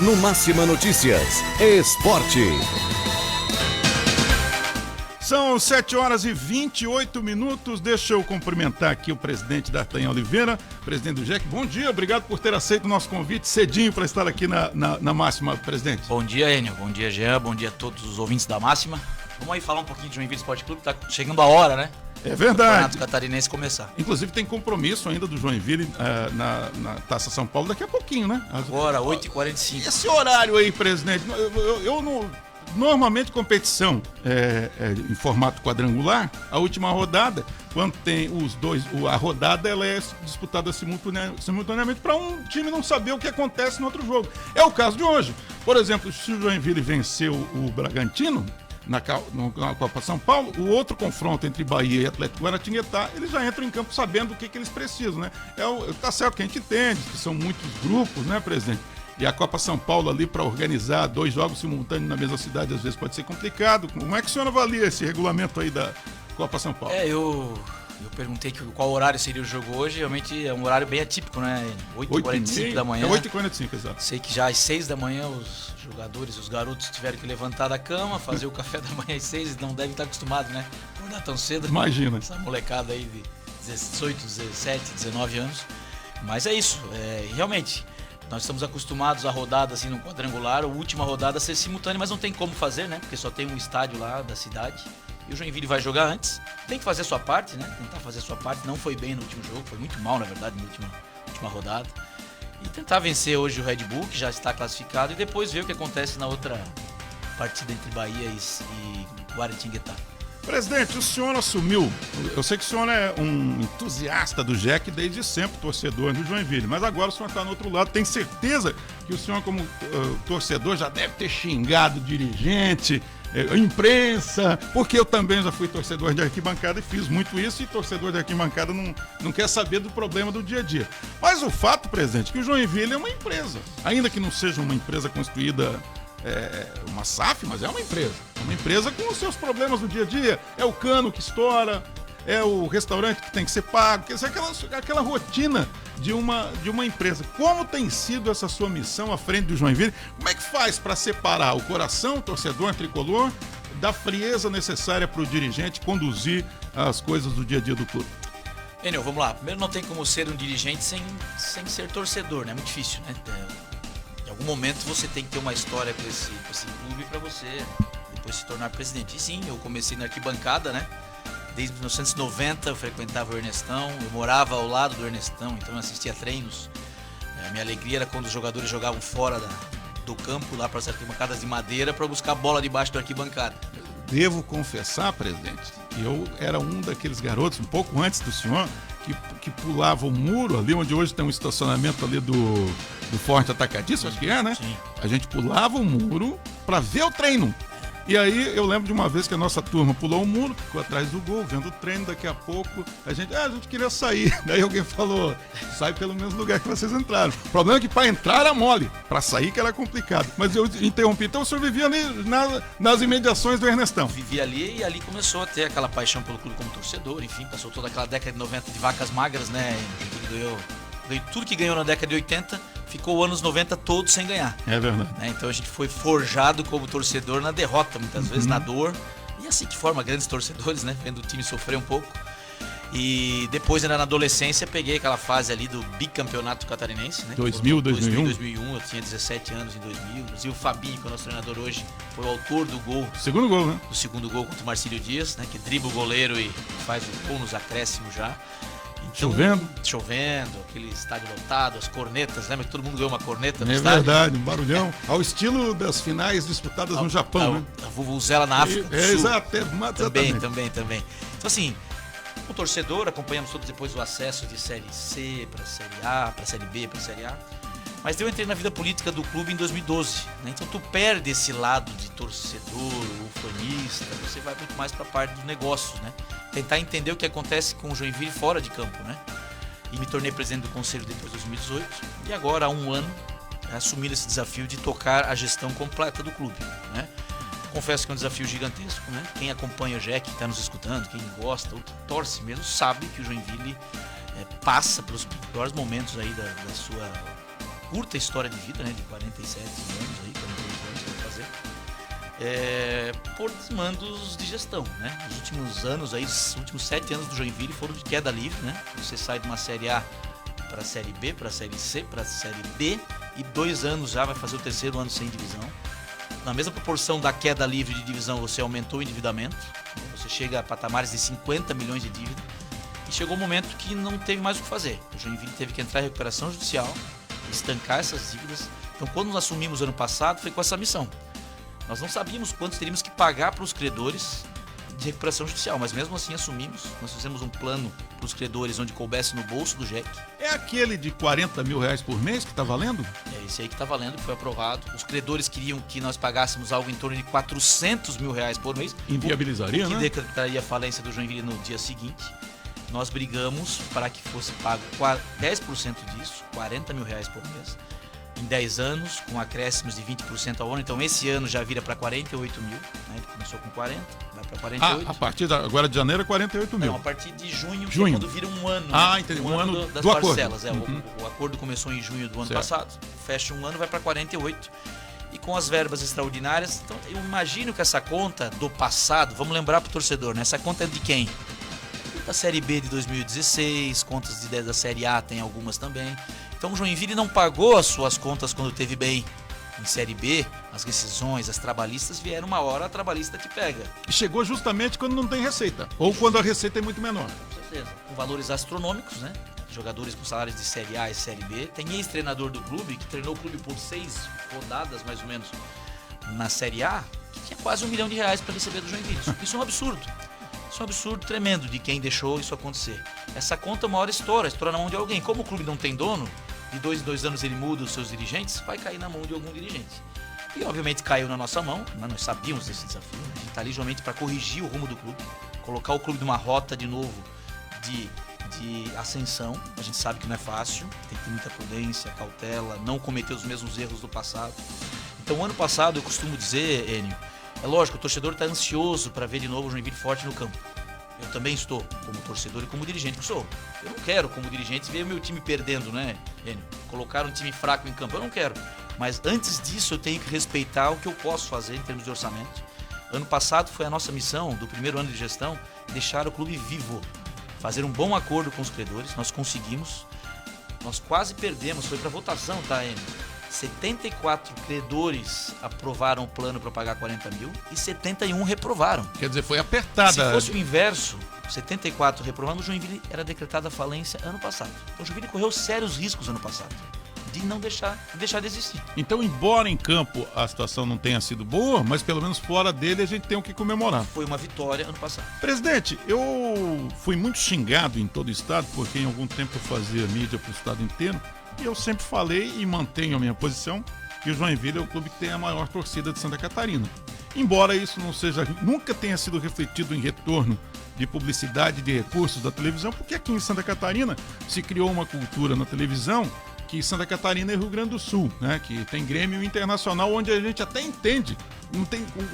No Máxima Notícias, Esporte. São 7h28. Deixa eu cumprimentar aqui o presidente D'Artagnan Oliveira, presidente do GEC. Bom dia, obrigado por ter aceito o nosso convite cedinho para estar aqui na Máxima, presidente. Bom dia, Enio. Bom dia, Jean. Bom dia a todos os ouvintes da Máxima. Vamos aí falar um pouquinho de Joinville Esporte Clube, tá chegando a hora, né? É verdade. O Campeonato Catarinense começar. Inclusive tem compromisso ainda do Joinville na Taça São Paulo daqui a pouquinho, né? Agora, 8h45. Esse horário aí, presidente, eu não... Normalmente competição em formato quadrangular, a última rodada, quando tem os dois, a rodada ela é disputada simultaneamente para um time não saber o que acontece no outro jogo. É o caso de hoje. Por exemplo, se o Joinville venceu o Bragantino na Copa São Paulo, o outro confronto entre Bahia e Atlético Guaratinguetá, eles já entram em campo sabendo o que eles precisam, né? Tá certo que a gente entende que são muitos grupos, né, presidente? E a Copa São Paulo ali para organizar 2 jogos simultâneos na mesma cidade às vezes pode ser complicado. Como é que o senhor avalia esse regulamento aí da Copa São Paulo? Eu perguntei qual horário seria o jogo hoje. Realmente é um horário bem atípico, né? 8h45 da manhã. É 8h45, exato. Sei que já às 6 da manhã os jogadores, os garotos tiveram que levantar da cama, fazer o café da manhã às 6, não devem estar acostumados, né? Acordar tão cedo. Imagina. Essa molecada aí de 18, 17, 19 anos. Mas é isso, realmente... Nós estamos acostumados a rodada assim no quadrangular, a última rodada ser simultânea, mas não tem como fazer, né? Porque só tem um estádio lá da cidade. E o Joinville vai jogar antes. Tem que fazer a sua parte, né? Tentar fazer a sua parte. Não foi bem no último jogo, foi muito mal, na verdade, na última rodada. E tentar vencer hoje o Red Bull, que já está classificado, e depois ver o que acontece na outra partida entre Bahia e Guaratinguetá. Presidente, o senhor assumiu, eu sei que o senhor é um entusiasta do GEC desde sempre, torcedor do Joinville, mas agora o senhor está no outro lado, tem certeza que o senhor como torcedor já deve ter xingado dirigente, imprensa, porque eu também já fui torcedor de arquibancada e fiz muito isso, e torcedor de arquibancada não quer saber do problema do dia a dia. Mas o fato, presidente, que o Joinville é uma empresa, ainda que não seja uma empresa construída... uma SAF, mas é uma empresa. É uma empresa com os seus problemas do dia a dia. É o cano que estoura, é o restaurante que tem que ser pago, quer dizer, aquela rotina de uma empresa. Como tem sido essa sua missão à frente do Joinville? Como é que faz para separar o coração, o torcedor tricolor, da frieza necessária para o dirigente conduzir as coisas do dia a dia do clube? Enio, vamos lá. Primeiro, não tem como ser um dirigente sem ser torcedor, né? É muito difícil, né? Em algum momento você tem que ter uma história com esse clube para você depois se tornar presidente. E sim, eu comecei na arquibancada, né? Desde 1990 eu frequentava o Ernestão, eu morava ao lado do Ernestão, então eu assistia treinos. A minha alegria era quando os jogadores jogavam fora do campo, lá para as arquibancadas de madeira, para buscar a bola debaixo da arquibancada. Devo confessar, presidente, que eu era um daqueles garotos, um pouco antes do senhor, que pulava o muro ali, onde hoje tem um estacionamento ali do Forte Atacadista, acho que é, né? Sim. A gente pulava o muro para ver o treino. E aí eu lembro de uma vez que a nossa turma pulou o muro, ficou atrás do gol, vendo o treino, daqui a pouco a gente queria sair. Daí alguém falou, sai pelo mesmo lugar que vocês entraram. O problema é que para entrar era mole, para sair que era complicado. Mas eu interrompi, então o senhor vivia ali nas imediações do Ernestão. Vivia ali e ali começou a ter aquela paixão pelo clube como torcedor, enfim, passou toda aquela década de 90 de vacas magras, né? Ganhou tudo que ganhou na década de 80, ficou anos 90 todos sem ganhar. É verdade. Então a gente foi forjado como torcedor na derrota, muitas vezes na dor. E assim que forma grandes torcedores, né? Vendo o time sofrer um pouco. E depois, ainda na adolescência, peguei aquela fase ali do bicampeonato catarinense, né? 2000, 2001. Eu tinha 17 anos em 2000. Inclusive o Fabinho, que é o nosso treinador hoje, foi o autor do gol. Segundo gol, né? Do segundo gol contra o Marcílio Dias, né? Que dribla o goleiro e faz o gol nos acréscimos já. Então, chovendo, aquele estádio lotado, as cornetas, lembra que todo mundo ganhou uma corneta no estádio? É verdade, um barulhão, ao estilo das finais disputadas no Japão, né? A Vuvuzela na África do Sul. Exatamente. Também. Então assim, o torcedor, acompanhamos todos depois o acesso de Série C para Série A, para Série B, para Série A. Mas eu entrei na vida política do clube em 2012, né? Então tu perde esse lado de torcedor, ufanista, você vai muito mais para a parte dos negócios, né? Tentar entender o que acontece com o Joinville fora de campo, né? E me tornei presidente do conselho depois de 2018 e agora há um ano assumir esse desafio de tocar a gestão completa do clube, né? Confesso que é um desafio gigantesco, né? Quem acompanha o GEC, que está nos escutando, quem gosta ou torce mesmo, sabe que o Joinville passa pelos piores momentos aí da sua curta história de vida, né? De 47 anos aí, 48 anos vai fazer. Por desmandos de gestão, né? Os últimos anos aí, os últimos 7 anos do Joinville foram de queda livre, né? Você sai de uma Série A para a Série B, para a Série C, para a Série D, e 2 anos já vai fazer o 3º ano sem divisão. Na mesma proporção da queda livre de divisão, você aumentou o endividamento, você chega a patamares de 50 milhões de dívida, e chegou um momento que não teve mais o que fazer. O Joinville teve que entrar em recuperação judicial, estancar essas dívidas. Então, quando nós assumimos ano passado, foi com essa missão. Nós não sabíamos quanto teríamos que pagar para os credores de recuperação judicial, mas mesmo assim assumimos. Nós fizemos um plano para os credores onde coubesse no bolso do JEC. É aquele de 40 mil reais por mês que está valendo? É esse aí que está valendo, que foi aprovado. Os credores queriam que nós pagássemos algo em torno de 400 mil reais por mês. Inviabilizaria, o que né? decretaria a falência do Joinville no dia seguinte. Nós brigamos para que fosse pago 10% disso, 40 mil reais por mês, em 10 anos, com acréscimos de 20% ao ano. Então esse ano já vira para 48 mil, né? Ele começou com 40, vai para 48. A partir agora de janeiro é 48 mil. Não, a partir de junho, que é Junho. quando vira um ano. Entendi. Um ano das do parcelas. acordo. O acordo começou em junho do ano Certo. passado, fecha um ano, vai para 48. E com as verbas extraordinárias, então eu imagino que essa conta do passado, vamos lembrar para o torcedor, né? Essa conta é de quem? Da Série B de 2016, contas da Série A tem algumas também. Então o Joinville não pagou as suas contas quando teve bem. Em Série B, as rescisões, as trabalhistas vieram uma hora, a trabalhista te pega. E chegou justamente quando não tem receita. Ou quando a receita é muito menor. Com certeza. Com valores astronômicos, né? Jogadores com salários de Série A e Série B. Tem ex-treinador do clube, que treinou o clube por 6 rodadas, mais ou menos, na Série A, que tinha quase R$1 milhão para receber do Joinville. Isso é um absurdo. Isso é um absurdo tremendo de quem deixou isso acontecer. Essa conta uma hora estoura na mão de alguém. Como o clube não tem dono, de 2 em 2 anos ele muda os seus dirigentes, vai cair na mão de algum dirigente. E obviamente caiu na nossa mão, mas nós sabíamos desse desafio. A gente está ali justamente para corrigir o rumo do clube, colocar o clube numa rota de novo de ascensão. A gente sabe que não é fácil, tem que ter muita prudência, cautela, não cometer os mesmos erros do passado. Então, ano passado, eu costumo dizer, Enio, é lógico, o torcedor está ansioso para ver de novo o Joinville forte no campo. Eu também estou, como torcedor e como dirigente que sou. Eu não quero, como dirigente, ver o meu time perdendo, né, Enio? Colocar um time fraco em campo, eu não quero. Mas antes disso, eu tenho que respeitar o que eu posso fazer em termos de orçamento. Ano passado foi a nossa missão, do primeiro ano de gestão, deixar o clube vivo. Fazer um bom acordo com os credores, nós conseguimos. Nós quase perdemos, foi para votação, tá, Enio? 74 credores aprovaram o plano para pagar 40 mil e 71 reprovaram. Quer dizer, foi apertada. Se fosse o inverso, 74 reprovando, o Joinville era decretada a falência ano passado. Então o Joinville correu sérios riscos ano passado de não deixar de existir. Então, embora em campo a situação não tenha sido boa, mas pelo menos fora dele a gente tem o que comemorar. Foi uma vitória ano passado. Presidente, eu fui muito xingado em todo o estado, porque em algum tempo eu fazia mídia para o estado inteiro, e eu sempre falei e mantenho a minha posição que o Joinville é o clube que tem a maior torcida de Santa Catarina. Embora isso nunca tenha sido refletido em retorno de publicidade, de recursos da televisão, porque aqui em Santa Catarina se criou uma cultura na televisão que Santa Catarina é Rio Grande do Sul, né? Que tem Grêmio Internacional, onde a gente até entende.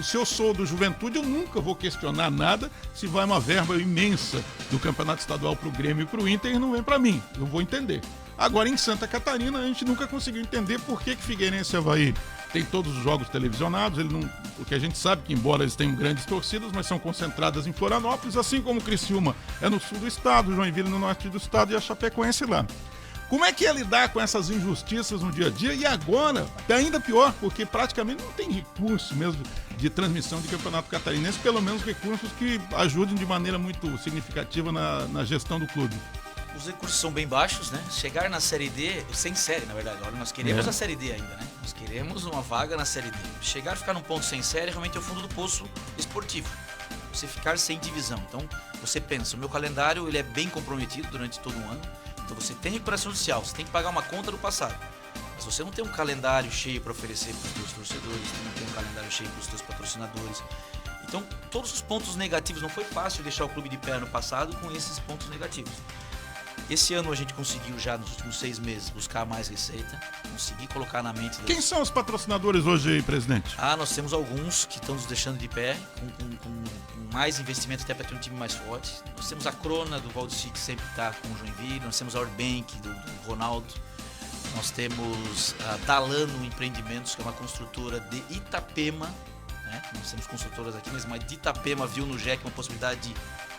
Se eu sou do Juventude, eu nunca vou questionar nada se vai uma verba imensa do Campeonato Estadual para o Grêmio e para o Inter e não vem para mim. Eu vou entender. Agora, em Santa Catarina, a gente nunca conseguiu entender por que Figueirense e Avaí tem todos os jogos televisionados, porque a gente sabe que, embora eles tenham grandes torcidas, mas são concentradas em Florianópolis, assim como o Criciúma é no sul do estado, o Joinville no norte do estado e a Chapecoense lá. Como é que é lidar com essas injustiças no dia a dia? E agora, ainda pior, porque praticamente não tem recurso mesmo de transmissão de campeonato catarinense, pelo menos recursos que ajudem de maneira muito significativa na gestão do clube. Os recursos são bem baixos, né? Chegar na Série D, sem série, na verdade. Olha, nós queremos a Série D ainda, né? Nós queremos uma vaga na Série D. Chegar a ficar num ponto sem série realmente é o fundo do poço esportivo. Você ficar sem divisão. Então, você pensa, o meu calendário ele é bem comprometido durante todo um ano. Então, você tem recuperação judicial, você tem que pagar uma conta do passado. Mas você não tem um calendário cheio para oferecer para os seus torcedores, você não tem um calendário cheio para os seus patrocinadores. Então, todos os pontos negativos, não foi fácil deixar o clube de pé no passado com esses pontos negativos. Esse ano a gente conseguiu já nos últimos 6 meses buscar mais receita, conseguir colocar na mente... Quem são os patrocinadores hoje aí, presidente? Nós temos alguns que estão nos deixando de pé, com mais investimento até para ter um time mais forte. Nós temos a Crona do Valdeci, que sempre está com o Joinville, nós temos a Orbank do Ronaldo, Nós temos a Dalano Empreendimentos, que é uma construtora de Itapema, né? Nós temos construtoras aqui, mas de Itapema viu no JEC uma possibilidade de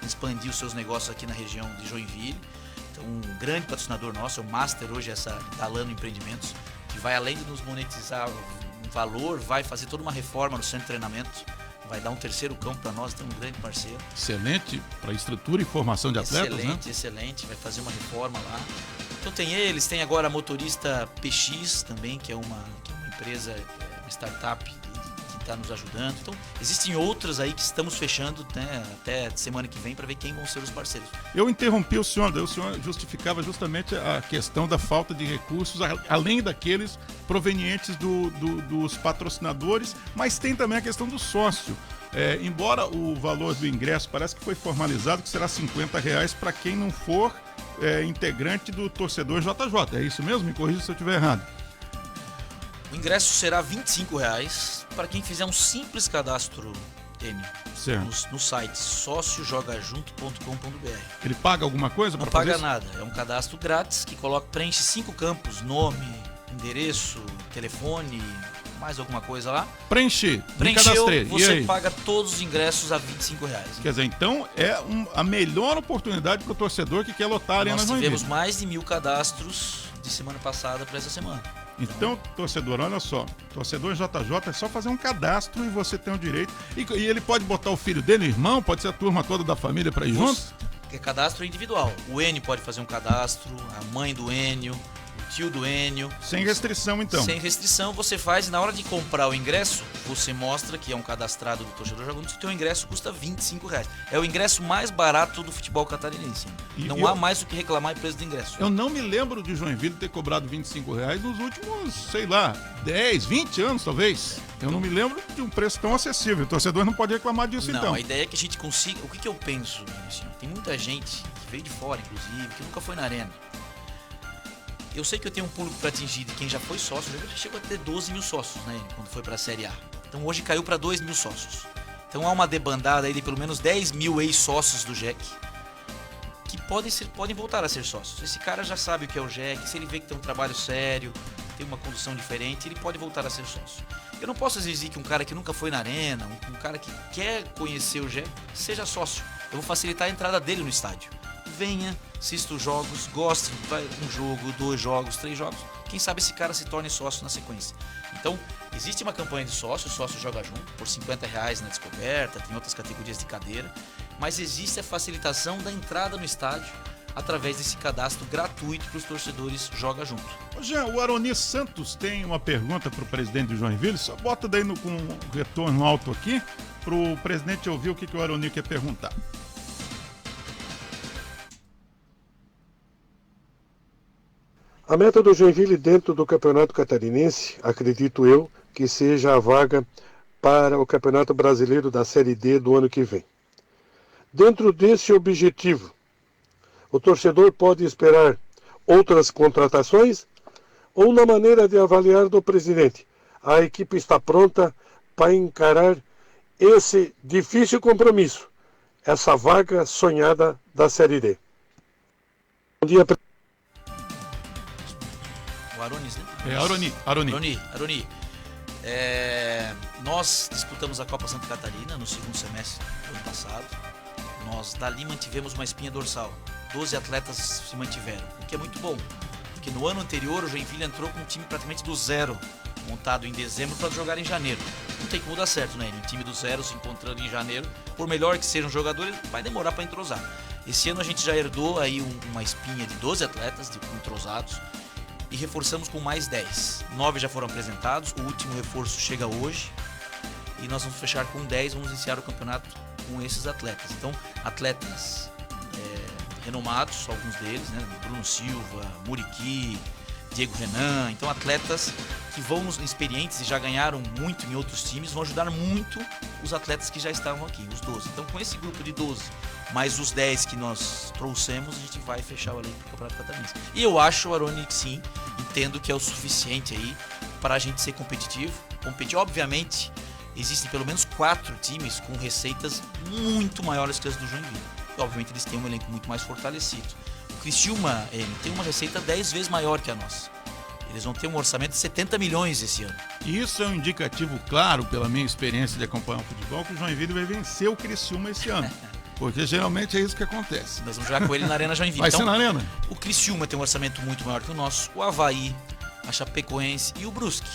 expandir os seus negócios aqui na região de Joinville. Então, um grande patrocinador nosso, é o Master hoje, essa Dalano Empreendimentos, que vai além de nos monetizar um valor, vai fazer toda uma reforma no centro de treinamento, vai dar um terceiro campo para nós, tem um grande parceiro. Excelente para estrutura e formação de atletas, excelente, né? Excelente, vai fazer uma reforma lá. Então tem eles, tem agora a Motorista PX também, que é uma empresa, uma startup que está nos ajudando. Então existem outras aí que estamos fechando, né, até semana que vem para ver quem vão ser os parceiros. Eu interrompi o senhor justificava justamente a questão da falta de recursos, além daqueles provenientes dos patrocinadores, mas tem também a questão do sócio. Embora o valor do ingresso parece que foi formalizado, que será R$50 para quem não for integrante do torcedor JJ. É isso mesmo? Me corrija se eu estiver errado. O ingresso será R$25 para quem fizer um simples cadastro, Enio, no site sociojogajunto.com.br. Ele paga alguma coisa para fazer isso? Não paga nada, é um cadastro grátis que preenche 5 campos, nome, endereço, telefone, mais alguma coisa lá. Preencheu, você paga todos os ingressos a R$25. Quer dizer, então é a melhor oportunidade para o torcedor que quer lotar a Arena Joinville. Nós tivemos mais de 1.000 cadastros de semana passada para essa semana. Então, torcedor, olha só, torcedor JJ é só fazer um cadastro e você tem o direito. E ele pode botar o filho dele, o irmão, pode ser a turma toda da família para ir junto? É cadastro individual. O Enio pode fazer um cadastro, a mãe do Enio, o tio do Enio. Sem restrição, então? Sem restrição, você faz e na hora de comprar o ingresso, você mostra que é um cadastrado do torcedor jogando, que o teu ingresso custa R$25. É o ingresso mais barato do futebol catarinense. Não há mais o que reclamar em preço do ingresso. Eu não me lembro de Joinville ter cobrado R$25 nos últimos, 10, 20 anos, talvez. Eu não me lembro de um preço tão acessível. O torcedor não pode reclamar disso, então. Não, a ideia é que a gente consiga... O que eu penso, assim, tem muita gente que veio de fora, inclusive, que nunca foi na arena. Eu sei que eu tenho um público para atingir de quem já foi sócio. Eu já chegou a ter 12 mil sócios, né, quando foi para a Série A. Então hoje caiu para 2 mil sócios. Então há uma debandada aí de pelo menos 10 mil ex-sócios do JEC que podem voltar a ser sócios. Esse cara já sabe o que é o JEC, se ele vê que tem um trabalho sério, tem uma condução diferente, ele pode voltar a ser sócio. Eu não posso exigir que um cara que nunca foi na arena, um cara que quer conhecer o JEC, seja sócio. Eu vou facilitar a entrada dele no estádio. Venha, assista os jogos, goste, vai um jogo, 2 jogos, 3 jogos. Quem sabe esse cara se torne sócio na sequência. Então, existe uma campanha de sócio, o sócio joga junto, por R$50 na descoberta, tem outras categorias de cadeira, mas existe a facilitação da entrada no estádio através desse cadastro gratuito para os torcedores Joga Junto. Jean, o Aroni Santos tem uma pergunta para o presidente do Joinville, só bota daí com um retorno alto aqui, para o presidente ouvir o que o Aroni quer perguntar. A meta do Joinville dentro do Campeonato Catarinense, acredito eu, que seja a vaga para o Campeonato Brasileiro da Série D do ano que vem. Dentro desse objetivo, o torcedor pode esperar outras contratações ou, na maneira de avaliar do presidente, a equipe está pronta para encarar esse difícil compromisso, essa vaga sonhada da Série D. Bom dia, Aronis, né? Aroni. Nós disputamos a Copa Santa Catarina no segundo semestre do ano passado. Nós dali mantivemos uma espinha dorsal. 12 atletas se mantiveram, o que é muito bom. Porque no ano anterior o Joinville entrou com um time praticamente do zero, montado em dezembro para jogar em janeiro. Não tem como dar certo, né? Um time do zero se encontrando em janeiro, por melhor que seja um jogador, ele vai demorar para entrosar. Esse ano a gente já herdou aí uma espinha de 12 atletas entrosados. E reforçamos com mais 10. 9 já foram apresentados, o último reforço chega hoje. E nós vamos fechar com 10, vamos iniciar o campeonato com esses atletas. Então, atletas renomados, alguns deles, né? Bruno Silva, Muriqui, Diego Renan. Então, atletas que vão experientes e já ganharam muito em outros times, vão ajudar muito os atletas que já estavam aqui, os 12. Então, com esse grupo de 12, mais os 10 que nós trouxemos, a gente vai fechar o elenco do Campeonato Catarinense. E eu acho, Aroni, que sim, entendo que é o suficiente aí para a gente ser competitivo. Obviamente, existem pelo menos 4 times com receitas muito maiores que as do Joinville. E, obviamente, eles têm um elenco muito mais fortalecido. O Criciúma tem uma receita 10 vezes maior que a nossa. Eles vão ter um orçamento de 70 milhões esse ano. E isso é um indicativo claro, pela minha experiência de acompanhar o futebol, que o Joinville vai vencer o Criciúma esse ano. Porque geralmente é isso que acontece. Nós vamos jogar com ele na Arena Joinville. Vai ser na Arena? O Criciúma tem um orçamento muito maior que o nosso, o Avaí, a Chapecoense e o Brusque.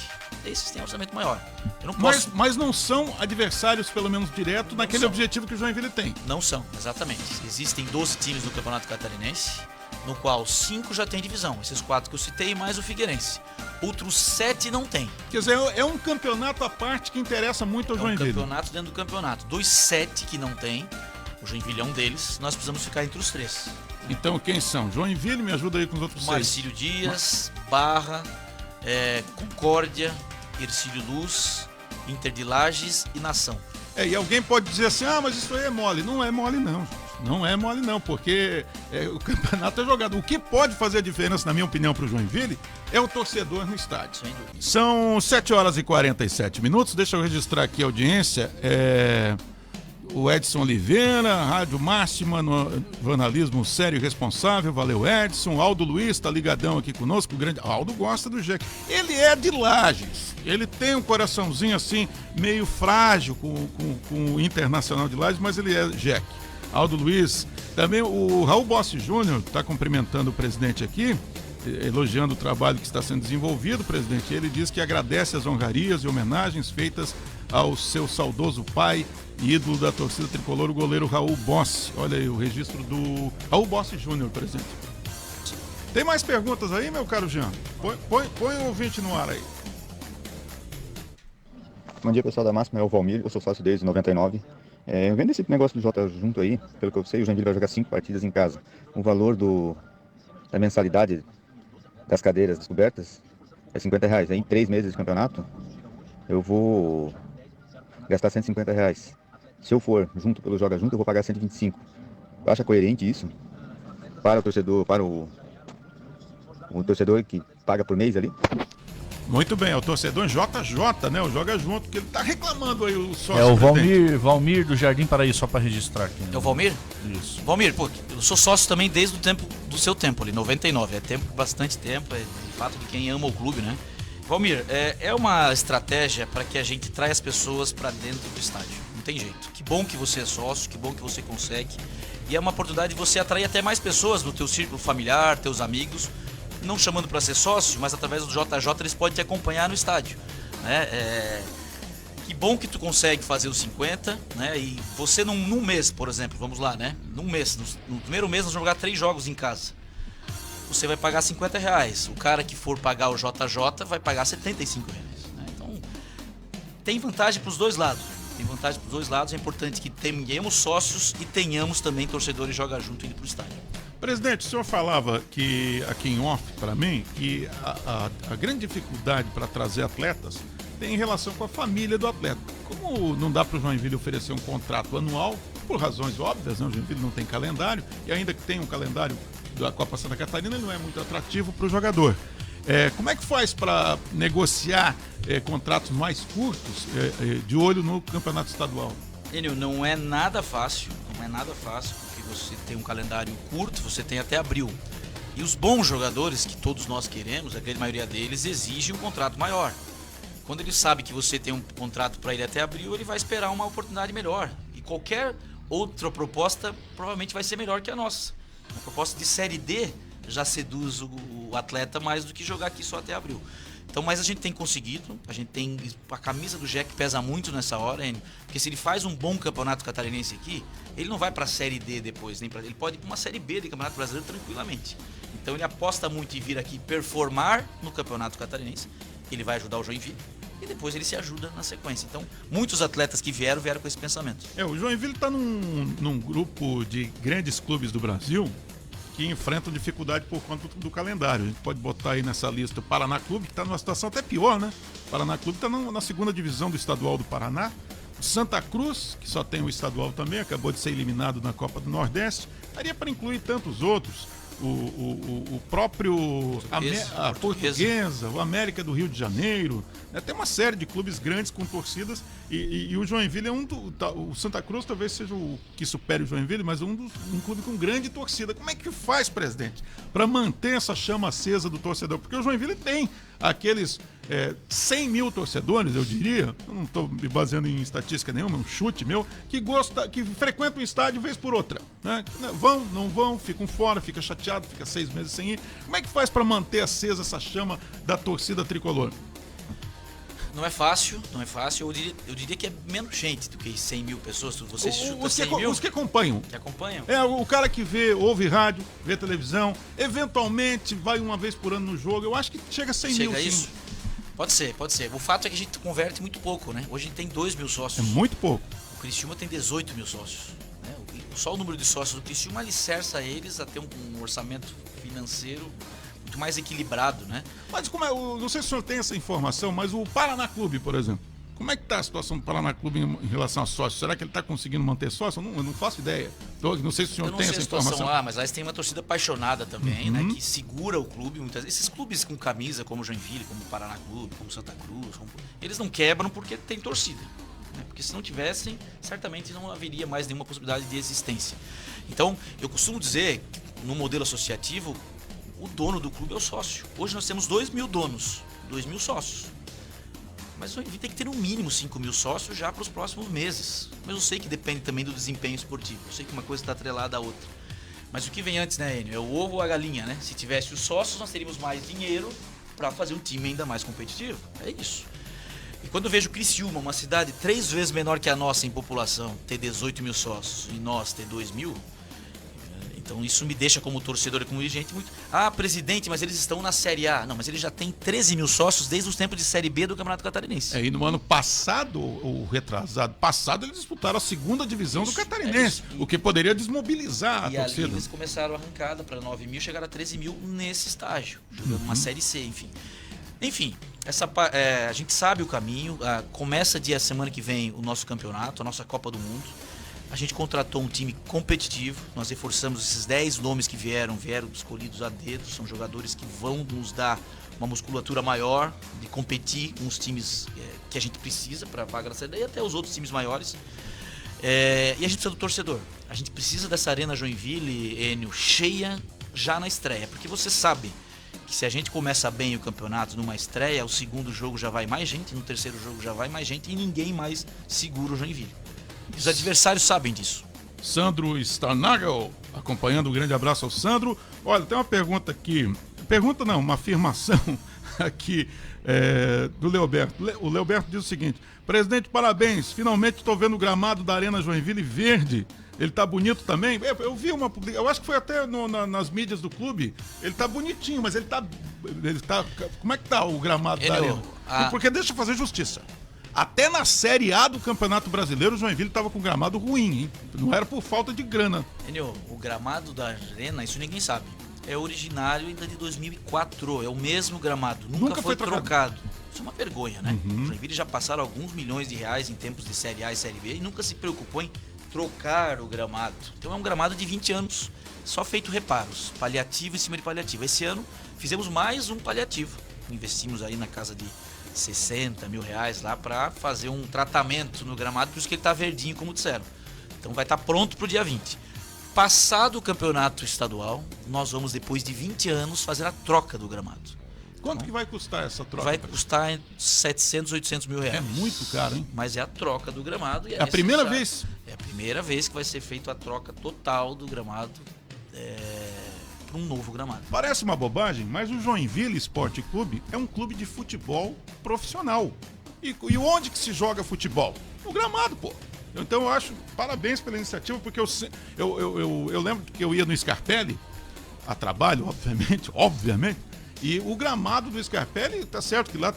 Esses têm um orçamento maior. Eu não posso... Mas não são adversários, pelo menos direto, naquele objetivo que o Joinville tem. Não são, exatamente. Existem 12 times no Campeonato Catarinense, no qual 5 já tem divisão. Esses 4 que eu citei, mais o Figueirense. Outros 7 não tem. Quer dizer, é um campeonato à parte que interessa muito ao Joinville. É um campeonato dentro do campeonato. Dos 7 que não tem, o Joinville é um deles, nós precisamos ficar entre os 3. Então quem são? Joinville, me ajuda aí com os outros 6. Marcílio Dias, Barra, Concórdia, Ercílio Luz, Inter de Lages e Nação. E alguém pode dizer assim, mas isso aí é mole. Não é mole não, gente. Não é mole não, porque o campeonato é jogado. O que pode fazer a diferença, na minha opinião, para o Joinville, é o torcedor no estádio. São 7h47. Deixa eu registrar aqui a audiência. O Edson Oliveira, Rádio Máxima, no jornalismo sério e responsável, valeu Edson. Aldo Luiz tá ligadão aqui conosco, o grande Aldo gosta do Jack. Ele é de Lages, ele tem um coraçãozinho assim, meio frágil com o Internacional de Lages, mas ele é Jack. Aldo Luiz, também o Raul Bossi Júnior está cumprimentando o presidente aqui, elogiando o trabalho que está sendo desenvolvido, presidente. Ele diz que agradece as honrarias e homenagens feitas ao seu saudoso pai, ídolo da torcida tricolor, o goleiro Raul Bossi. Olha aí o registro do Raul Bossi Júnior, presidente. Tem mais perguntas aí, meu caro Jean? Põe o ouvinte no ar aí. Bom dia, pessoal da Máxima, é o Valmir, eu sou sócio desde 99. Vendo esse negócio do Jota junto aí, pelo que eu sei, o Joinville vai jogar 5 partidas em casa. O valor da mensalidade das cadeiras descobertas é R$50. Aí em 3 meses de campeonato, eu vou gastar R$150. Se eu for junto pelo Joga Junto, eu vou pagar 125. Eu acho coerente isso para o torcedor, para o torcedor que paga por mês ali? Muito bem, é o torcedor JJ, né? O Joga Junto, que ele tá reclamando aí o sócio. É o Valmir do Jardim Paraíso, só para registrar aqui. Né? É o Valmir? Isso. Valmir, pô, eu sou sócio também desde o tempo do seu tempo ali, 99. É tempo, bastante tempo, é de fato de quem ama o clube, né? Valmir, é uma estratégia para que a gente traia as pessoas para dentro do estádio. Não tem jeito. Que bom que você é sócio, que bom que você consegue. E é uma oportunidade de você atrair até mais pessoas no teu círculo familiar, teus amigos, não chamando para ser sócio, mas através do JJ eles podem te acompanhar no estádio, né? Que bom que tu consegue fazer os 50, né? E você num mês, por exemplo, vamos lá, né? Num mês, no primeiro mês nós vamos jogar 3 jogos em casa. Você vai pagar R$50. O cara que for pagar o JJ vai pagar R$75, né? Então, tem vantagem para os dois lados. É importante que tenhamos sócios e tenhamos também torcedores Joga Junto indo para o estádio. Presidente, o senhor falava que aqui em off para mim que a grande dificuldade para trazer atletas tem em relação com a família do atleta. Como não dá para o Joinville oferecer um contrato anual, por razões óbvias, né? O Joinville não tem calendário, e ainda que tenha um calendário da Copa Santa Catarina, ele não é muito atrativo para o jogador. Como é que faz para negociar contratos mais curtos de olho no campeonato estadual? Enio, não é nada fácil, porque você tem um calendário curto, você tem até abril. E os bons jogadores, que todos nós queremos, a grande maioria deles, exigem um contrato maior. Quando ele sabe que você tem um contrato para ele até abril, ele vai esperar uma oportunidade melhor. E qualquer outra proposta provavelmente vai ser melhor que a nossa. Uma proposta de Série D já seduz o atleta mais do que jogar aqui só até abril. Então, mas a gente tem conseguido, a camisa do Jack pesa muito nessa hora, porque se ele faz um bom campeonato catarinense aqui, ele não vai para a Série D depois, ele pode ir para uma Série B de Campeonato Brasileiro tranquilamente. Então ele aposta muito em vir aqui performar no Campeonato Catarinense, ele vai ajudar o Joinville e depois ele se ajuda na sequência. Então, muitos atletas que vieram com esse pensamento. O Joinville está num grupo de grandes clubes do Brasil que enfrentam dificuldade por conta do calendário. A gente pode botar aí nessa lista o Paraná Clube, que está numa situação até pior, né? O Paraná Clube está na segunda divisão do estadual do Paraná. O Santa Cruz, que só tem o estadual também, acabou de ser eliminado na Copa do Nordeste. Daria para incluir tantos outros. o próprio a Portuguesa, o América do Rio de Janeiro, né? Tem uma série de clubes grandes com torcidas e o Joinville é o Santa Cruz talvez seja o que supere o Joinville, mas um clube com grande torcida. Como é que faz, presidente, para manter essa chama acesa do torcedor? Porque o Joinville tem aqueles 100 mil torcedores, eu diria, eu não estou me baseando em estatística nenhuma, é um chute meu, que frequentam o estádio vez por outra, né? Vão, não vão, ficam fora, fica chateado, fica 6 meses sem ir. Como é que faz para manter acesa essa chama da torcida tricolor? Não é fácil. Eu diria que é menos gente do que 100 mil pessoas. Você chuta 100 mil. Os que acompanham. Que acompanham. O cara que ouve rádio, vê televisão, eventualmente vai uma vez por ano no jogo. Eu acho que chega a 100 mil. Chega isso? Pode ser. O fato é que a gente converte muito pouco, né? Hoje a gente tem 2 mil sócios. É muito pouco. O Criciúma tem 18 mil sócios. Né? Só o número de sócios do Criciúma alicerça eles a ter um orçamento financeiro muito mais equilibrado, né? Mas não sei se o senhor tem essa informação, mas o Paraná Clube, por exemplo, como é que está a situação do Paraná Clube em relação a sócios? Será que ele está conseguindo manter sócio? Eu não faço ideia. Não sei se o senhor tem essa informação. Mas lá eles têm uma torcida apaixonada também, né? Que segura o clube muitas vezes. Esses clubes com camisa, como o Joinville, como o Paraná Clube, como o Santa Cruz, eles não quebram porque tem torcida. Né? Porque se não tivessem, certamente não haveria mais nenhuma possibilidade de existência. Então, eu costumo dizer, no modelo associativo, o dono do clube é o sócio. Hoje nós temos 2 mil donos, 2 mil sócios. Mas o Joinville tem que ter no mínimo 5 mil sócios já para os próximos meses. Mas eu sei que depende também do desempenho esportivo. Eu sei que uma coisa está atrelada à outra. Mas o que vem antes, né, Enio? É o ovo ou a galinha, né? Se tivesse os sócios, nós teríamos mais dinheiro para fazer um time ainda mais competitivo. É isso. E quando eu vejo Criciúma, uma cidade 3 vezes menor que a nossa em população, ter 18 mil sócios e nós ter 2 mil... Então isso me deixa como torcedor e como dirigente muito... presidente, mas eles estão na Série A. Não, mas ele já tem 13 mil sócios desde os tempos de Série B do Campeonato Catarinense. E no ano passado, ou retrasado passado, eles disputaram a 2ª divisão do Catarinense, o que poderia desmobilizar a torcida. E ali eles começaram a arrancada para 9 mil, chegaram a 13 mil nesse estágio, jogando uma Série C, enfim. Enfim, a gente sabe o caminho, começa semana que vem o nosso campeonato, a nossa Copa do Mundo. A gente contratou um time competitivo, nós reforçamos esses 10 nomes que vieram escolhidos a dedo, são jogadores que vão nos dar uma musculatura maior de competir com os times que a gente precisa para a vaga da Série D e até os outros times maiores. E a gente precisa do torcedor, a gente precisa dessa Arena Joinville, Enio, cheia já na estreia, porque você sabe que se a gente começa bem o campeonato numa estreia, o segundo jogo já vai mais gente, no terceiro jogo já vai mais gente e ninguém mais segura o Joinville. Os adversários sabem disso. Sandro Starnagel, acompanhando, um grande abraço ao Sandro. Olha, tem uma pergunta aqui, uma afirmação aqui do Leoberto. O Leoberto diz o seguinte: presidente, parabéns, finalmente estou vendo o gramado da Arena Joinville verde. Ele tá bonito também? Eu vi uma publicação, eu acho que foi até nas mídias do clube. Ele tá bonitinho, mas ele tá... Como é que tá o gramado da Arena? Porque deixa eu fazer justiça. Até na Série A do Campeonato Brasileiro, o Joinville estava com gramado ruim, hein? Não era por falta de grana. Enio, o gramado da Arena, isso ninguém sabe. É originário ainda de 2004. É o mesmo gramado. Nunca foi trocado. Isso é uma vergonha, né? O Joinville já passaram alguns milhões de reais em tempos de Série A e Série B e nunca se preocupou em trocar o gramado. Então é um gramado de 20 anos, só feito reparos, paliativo em cima de paliativo. Esse ano fizemos mais um paliativo. Investimos aí na casa de 60 mil reais lá para fazer um tratamento no gramado, por isso que ele tá verdinho, como disseram. Então vai estar pronto pro dia 20. Passado o campeonato estadual, nós vamos, depois de 20 anos, fazer a troca do gramado. Quanto que vai custar essa troca? Vai custar 700, 800 mil reais. É muito caro, hein? Mas é a troca do gramado. É a primeira vez? É a primeira vez que vai ser feita a troca total do gramado para um novo gramado. Parece uma bobagem, mas o Joinville Esporte Clube é um clube de futebol profissional. E onde que se joga futebol? No gramado, pô. Então eu acho, parabéns pela iniciativa, porque eu lembro que eu ia no Scarpelli, a trabalho, obviamente, e o gramado do Scarpelli, tá certo que lá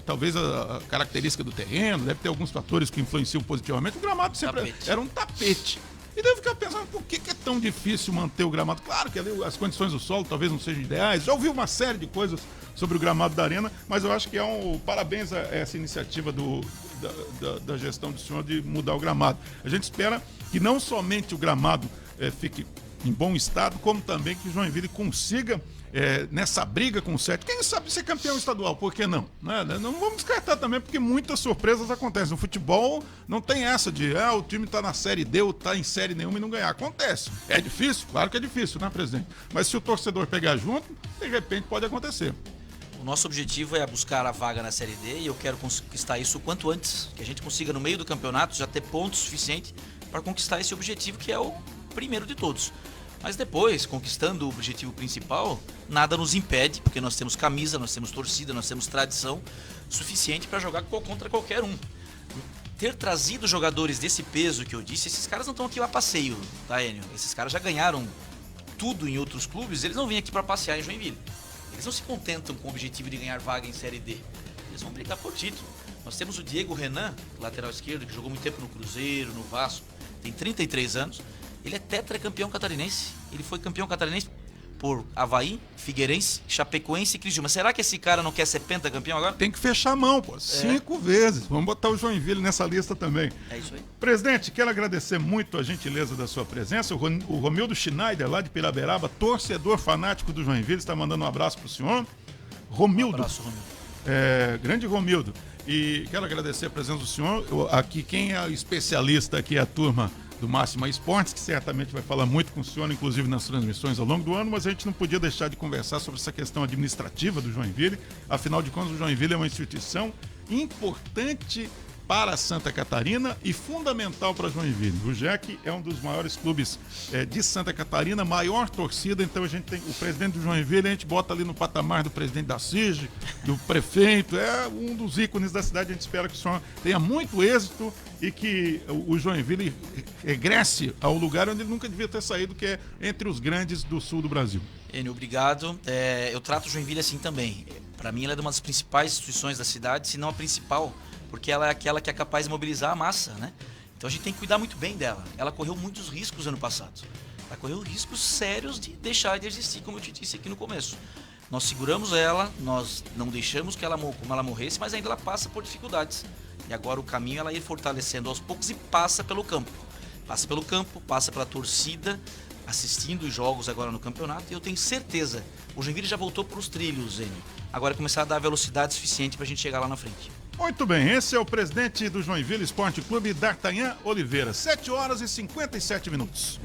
talvez a característica do terreno, deve ter alguns fatores que influenciam positivamente, o gramado sempre era um tapete. E deve ficar pensando, por que é tão difícil manter o gramado? Claro que ali as condições do solo talvez não sejam ideais. Já ouvi uma série de coisas sobre o gramado da Arena, mas eu acho que parabéns a essa iniciativa da gestão do senhor de mudar o gramado. A gente espera que não somente o gramado fique em bom estado, como também que o Joinville consiga, nessa briga com o 7, quem sabe ser campeão estadual, por que não? Né? Não vamos descartar também, porque muitas surpresas acontecem. No futebol não tem essa de, o time tá na Série D ou tá em Série nenhuma e não ganhar. Acontece. É difícil? Claro que é difícil, né, presidente? Mas se o torcedor pegar junto, de repente pode acontecer. O nosso objetivo é buscar a vaga na Série D e eu quero conquistar isso o quanto antes, que a gente consiga no meio do campeonato já ter pontos suficientes para conquistar esse objetivo que é o primeiro de todos. Mas depois, conquistando o objetivo principal, nada nos impede, porque nós temos camisa, nós temos torcida, nós temos tradição suficiente para jogar contra qualquer um. Ter trazido jogadores desse peso que eu disse, esses caras não estão aqui a passeio, tá, Enio? Esses caras já ganharam tudo em outros clubes, eles não vêm aqui para passear em Joinville. Eles não se contentam com o objetivo de ganhar vaga em Série D. Eles vão brigar por título. Nós temos o Diego Renan, lateral esquerdo, que jogou muito tempo no Cruzeiro, no Vasco, tem 33 anos. Ele é tetracampeão catarinense. Ele foi campeão catarinense por Avaí, Figueirense, Chapecoense e Criciúma. Será que esse cara não quer ser pentacampeão agora? Tem que fechar a mão, pô. 5 vezes. Vamos botar o Joinville nessa lista também. É isso aí. Presidente, quero agradecer muito a gentileza da sua presença. O Romildo Schneider, lá de Piraberaba, torcedor fanático do Joinville, está mandando um abraço pro senhor. Romildo. Um abraço, Romildo. Grande Romildo. E quero agradecer a presença do senhor. Aqui, quem é especialista aqui é a turma do Máxima Esportes, que certamente vai falar muito com o senhor, inclusive nas transmissões ao longo do ano, mas a gente não podia deixar de conversar sobre essa questão administrativa do Joinville. Afinal de contas, o Joinville é uma instituição importante para Santa Catarina e fundamental para Joinville. O JEC é um dos maiores clubes de Santa Catarina, maior torcida, então a gente tem o presidente do Joinville, a gente bota ali no patamar do presidente da CIG, do prefeito, é um dos ícones da cidade. A gente espera que o senhor tenha muito êxito e que o Joinville regresse ao lugar onde ele nunca devia ter saído, que é entre os grandes do sul do Brasil. Enio, obrigado. Eu trato o Joinville assim também. Para mim, ela é uma das principais instituições da cidade, se não a principal, porque ela é aquela que é capaz de mobilizar a massa, né? Então a gente tem que cuidar muito bem dela. Ela correu muitos riscos ano passado. Ela correu riscos sérios de deixar de existir, como eu te disse aqui no começo. Nós seguramos ela, nós não deixamos que ela morresse, mas ainda ela passa por dificuldades. E agora o caminho é ela ir fortalecendo aos poucos e passa pelo campo. Passa pelo campo, passa pela torcida, assistindo os jogos agora no campeonato. E eu tenho certeza, o Joinville já voltou para os trilhos, Enio. Agora é começar a dar velocidade suficiente para a gente chegar lá na frente. Muito bem, esse é o presidente do Joinville Esporte Clube, D'Artagnan Oliveira. 7 horas e 57 minutos.